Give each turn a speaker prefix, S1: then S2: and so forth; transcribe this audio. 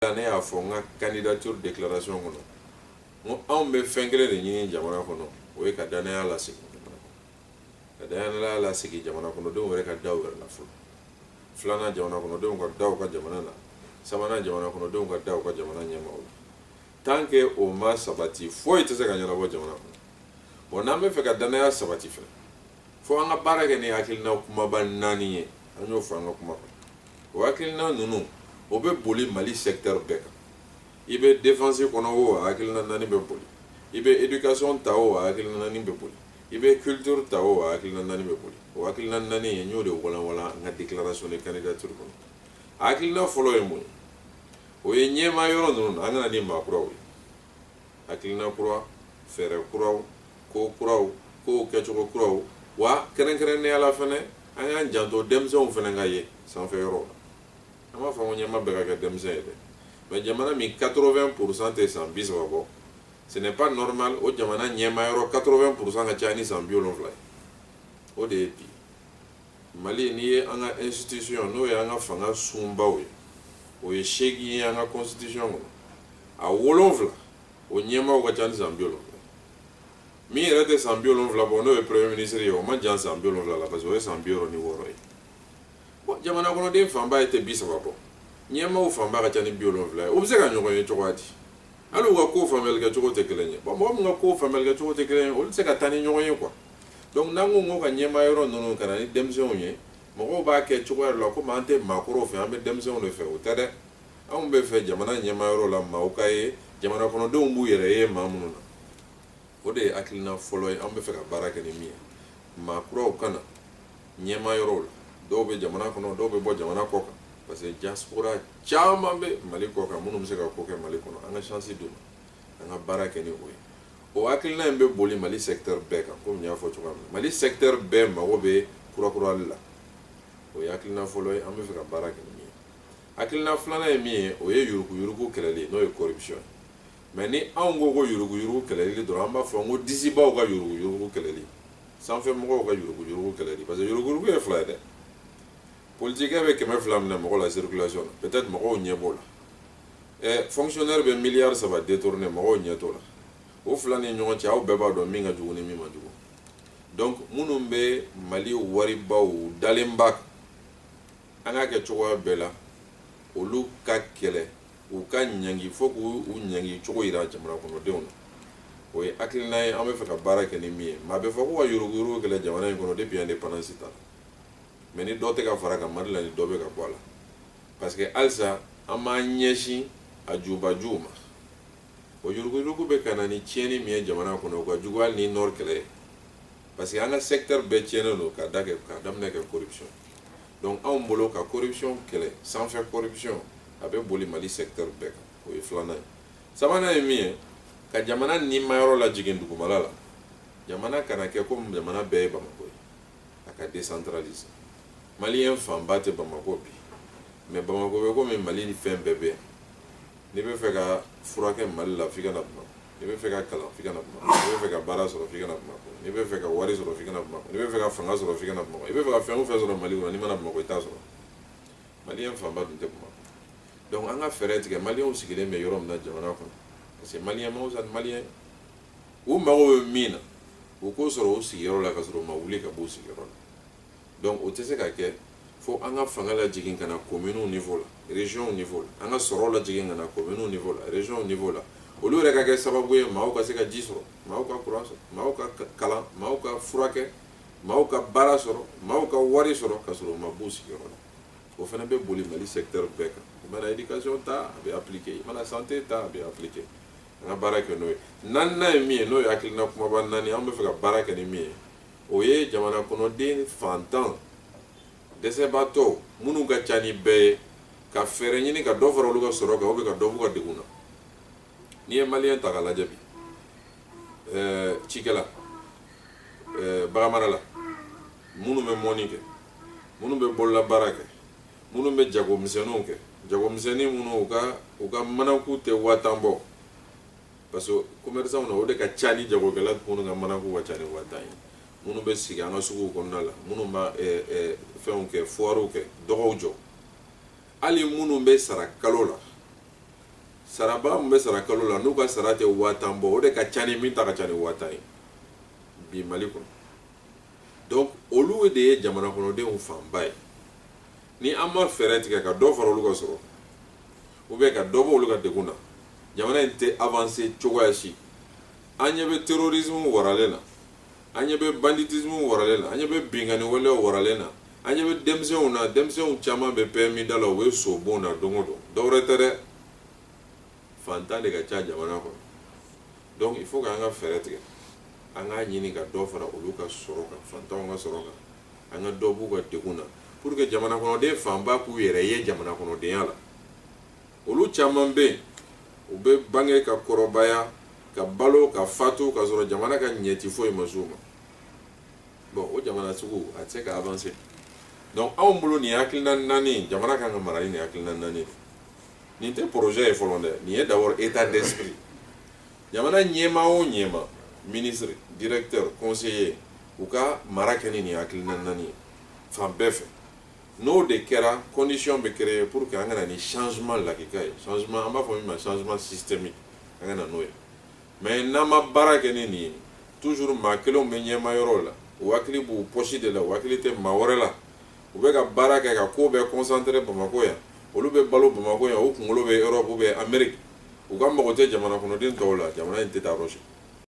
S1: ne y'a fɔ n ka candidature déclaration kɔnɔ n ko anw bɛ fɛn kelen de ɲini jamana kɔnɔ o ye ka danaya lasegin jamana kɔnɔ ka danaya lasegin jamana kɔnɔdenw yɛrɛ ka da u yɛrɛ la fɔlɔ filanan jamana kɔnɔdenw ka da u ka jamana la sabanan jamana kɔnɔdenw ka da u ka jamana ɲɛmaaw la tant que o ma sabati foyi tɛ se ka ɲɛnabɔ jamana kɔnɔ bon n'an bɛ fɛ ka danaya sabati fɛnɛ fo an ka baara kɛ ni hakilina kumaba 4 ye an y'o fɔ an ka kuma kɔnɔ o hakilina ninnu o bɛ boli Mali secteur bɛɛ kan i bɛ défense kɔnɔ o hakilina 4 bɛ boli i bɛ éducation ta o hakilina 4 bɛ boli i bɛ culture ta o hakilina 4 bɛ boli o hakilina 4 ye n y'o de walanwalan n ka déclaration de candidature kɔnɔ hakilina fɔlɔ ye mun ye o ye ɲɛmaa yɔrɔ ninnu an kana ni maa kuraw ye hakilina kura fɛɛrɛ kuraw ko kuraw ko kɛcogo kuraw wa kɛrɛnkɛrɛnnenya la fɛnɛ an y'an janto denmisɛnw fɛnɛ ka ye sanfɛ yɔrɔ la an b'a fɔ ko ɲɛma bɛɛ ka kɛ denmisɛn ye dɛ mais jamana min 80% tɛ san 30 bɔ ce n'est pas normal o jamana ɲɛma yɔrɔ 80% ka caya ni san 70 ye o de ye bi Mali n'i ye an ka institution n'o ye an ka fanga sunbaw ye o ye 8 ye an ka constitution kɔnɔ a 7 o ɲɛmaw ka ca ni san 70 min yɛrɛ tɛ san 70 bɔ n'o ye premier ministre ye o ma jan san 70 la parce que o ye san 66 ye bon jamana kɔnɔden fanba ye tɛ 30 bɔ ɲɛmaaw fanba ka ca ni 70 ye o bɛ se ka ɲɔgɔn ye cogoya di hali u ka ko faamuyali kɛcogo tɛ kelen ye bon mɔgɔ min ka ko faamuyali kɛcogo tɛ kelen ye olu tɛ se ka taa ni ɲɔgɔn ye quoi donc n'an ko ka ɲɛmaa yɔrɔ ninnu ka na ni denmisɛnw ye mɔgɔw b'a kɛ cogoya dɔ la komi an tɛ maakɔrɔw fɛ an bɛ denmisɛnw de fɛ o tɛ dɛ anw bɛ fɛ jamana ɲɛmaa yɔrɔ la maaw ka ye jamana kɔnɔdenw b'u yɛrɛ ye maa minnu na o de ye hakilina fɔlɔ ye an bɛ fɛ ka baara kɛ ni min ye maakɔrɔw ka na ɲɛmaa yɔrɔw la dɔw bɛ jamana kɔnɔ dɔw bɛ bɔ jamana kɔ kan parce que diaspora caman bɛ Mali kɔ kan minnu bɛ se ka ko kɛ Mali kɔnɔ an ka chance d'u ma an ka baara kɛ ni o ye o hakilina in bɛ boli Mali secteur bɛɛ kan komi n y'a fɔ cogoya min na Mali secteur bɛɛ mago bɛ kurakurali la o ye hakilina fɔlɔ ye an bɛ fɛ ka baara kɛ ni min ye hakilina filanan ye min ye o ye yuruguyurugu kɛlɛli ye n'o ye corruption mais ni anw ko yuruguyurugu kɛlɛli dɔrɔn an b'a fɔ n ko disibaw ka yuruguyurugu kɛlɛli sanfɛmɔgɔw ka yuruguyurugu kɛlɛli parce que yuruguyurugu ye fila ye dɛ politique bɛ 200 minɛ mɔgɔ la circulation na peut-être mɔgɔw ɲɛ b'o la fonctionnaire bɛ miliyari 3 détourné mɔgɔw ɲɛ t'o la o fila ni ɲɔgɔn cɛ aw bɛɛ b'a dɔn min ka jugu ni min ma jugu donc minnu bɛ Mali waribaw dalenba an ka kɛ cogoya bɛɛ la olu ka kɛlɛ u ka ɲangi fo k'u ɲangi cogo yira jamana kɔnɔdenw na o ye hakilina ye an bɛ fɛ ka baara kɛ ni min ye maa bɛ fɔ ko ka yuruguyurugu kɛlɛ jamana in kɔnɔ depuis indépendance ta mais ni dɔ tɛ ka fara kan Mali la ni dɔ bɛ ka bɔ a la parce que halisa an m'an ɲɛsin a jubaju ma o yuruguyurugu bɛ ka na ni tiɲɛni min ye jamana kɔnɔ o ka jugu hali ni nord kɛlɛ ye parce que an ka secteur bɛɛ tiɲɛnen don k'a daminɛ kɛ corruption donc anw bolo ka corruption kɛlɛ sanfɛ corruption a bɛ boli Mali secteur bɛɛ kan o ye filanan ye sabanan ye min ye ka jamana nimayɔrɔ lajigin dugumala la jamana kana kɛ komi jamana bɛɛ ye Bamako ye a ka décentraliser Maliyɛn fanba tɛ Bamako bi mais Bamako bɛ komi Mali ni fɛn bɛɛ bɛ yan n'i bɛ fɛ ka furakɛ Mali la f'i ka na Bamako n'i bɛ fɛ ka kalan f'i ka na Bamako n'i bɛ fɛ ka baara sɔrɔ f'i ka na Bamako n'i bɛ fɛ ka wari sɔrɔ f'i ka na Bamako n'i bɛ fɛ ka fanga sɔrɔ f'i ka na Bamako i bɛ fɛ ka fɛn o fɛn sɔrɔ Mali kɔnɔ n'i ma na Bamako i t'a sɔrɔ Maliyɛn fanba dun tɛ Bamako donc an ka fɛɛrɛ tigɛ Maliyɛnw sigilen bɛ yɔrɔ min na jamana kɔnɔ parce que Maliyɛn ma wusa ni Maliyɛn u mago bɛ min na u k'o sɔrɔ u sigiyɔrɔ la ka sɔrɔ u ma wuli ka b'u sigiyɔrɔ la donc o tɛ se ka kɛ fo an ka fanga lajigin ka na commune niveau la région niveau la an ka sɔrɔ lajigin ka na commune niveau la région niveau la olu yɛrɛ ka kɛ sababu ye maaw ka se ka ji sɔrɔ maaw ka courant sɔrɔ maaw ka kalan maaw ka furakɛ maaw ka baara sɔrɔ maaw ka wari sɔrɔ ka sɔrɔ u ma b'u sigiyɔrɔ la o fana bɛ boli Mali secteur bɛɛ kan i mana éducation ta a bɛ appliquer i mana santé ta a bɛ appliquer an ka baara kɛ n'o ye naaninan ye min ye n'o ye hakilina kumaba 4 an bɛ fɛ ka baara kɛ ni min ye o ye jamana kɔnɔden fantan dɛsɛbaatɔ minnu ka ca ni bɛɛ ye ka fɛɛrɛ ɲini ka dɔ fara olu ka sɔrɔ kan ou bien ka dɔ b'u ka degun na n'i ye Maliyɛn ta k'a lajɛ bi cikɛla baganmara la minnu bɛ mɔni kɛ minnu bɛ bololabaara kɛ minnu bɛ jagomisɛnninw kɛ jagomisɛnnin minnu u ka manaku tɛ 1000 bɔ parce que commerçants na o de ka ca ni jagokɛla minnu ka manaku ka ca ni 1000 ye minnu bɛ sigi an ka suguw kɔnɔna la minnu b'a fɛnw kɛ foirew kɛ dɔgɔw jɔ hali minnu bɛ sara kalo la saraba mun bɛ sara kalo la n'u ka sara tɛ 5000 bɔ o de ka ca ni min ta ka ca ni 5000 ye bi Mali kɔnɔ donc olu de ye jamana kɔnɔdenw fanba ye ni an ma fɛɛrɛ tigɛ ka dɔ fara olu ka sɔrɔ ou bien ka dɔ bɔ olu ka degun na jamana in tɛ avancer cogoya si an ɲɛ bɛ terrorisme waralen na an ɲɛ bɛ banditisme waralen na an ɲɛ bɛ bingani walew waralen na an ɲɛ bɛ denmisɛnw na denmisɛnw caman bɛ PMI da la u bɛ so bon na don o don dɔwɛrɛ tɛ dɛ fantan de ka ca jamana kɔnɔ donc il faut que an ka fɛɛrɛ tigɛ an ka ɲini ka dɔ fara olu ka sɔrɔ kan fantanw ka sɔrɔ kan an ka dɔ b'u ka degun na pour que jamana kɔnɔden fanba k'u yɛrɛ ye jamana kɔnɔdenya la olu caman bɛ yen u bɛ bange ka kɔrɔbaya ka balo ka fatu ka sɔrɔ jamana ka ɲɛti foyi ma s'u ma bon o jamana sugu a tɛ se ka avancer donc anw bolo nin hakilina naani jamana kan ka mara ni nin hakilina naani nin tɛ projet ye fɔlɔ dɛ nin ye d'abord état d'esprit jamana ɲɛmaa o ɲɛmaa ministre directeur conseiller u ka mara kɛ ni nin hakilina naani ye fan bɛɛ fɛ n'o de kɛra condition bɛ créer pour que an kana ni changement lakika ye changement an b'a fɔ min ma changement systémique an kana n'o ye mais n'an ma baara kɛ ni nin ye toujours maa kelenw bɛ ɲɛmaa yɔrɔ la u hakili b'u poche de la u hakili tɛ maa wɛrɛ la u bɛ ka baara kɛ ka ko bɛɛ concentrer Bamako yan olu bɛ balo Bamako yan u kunkolo bɛ Europe ou bien Amérique u ka mago tɛ jamana kɔnɔden tɔw la jamana in tɛ taa yɔrɔ si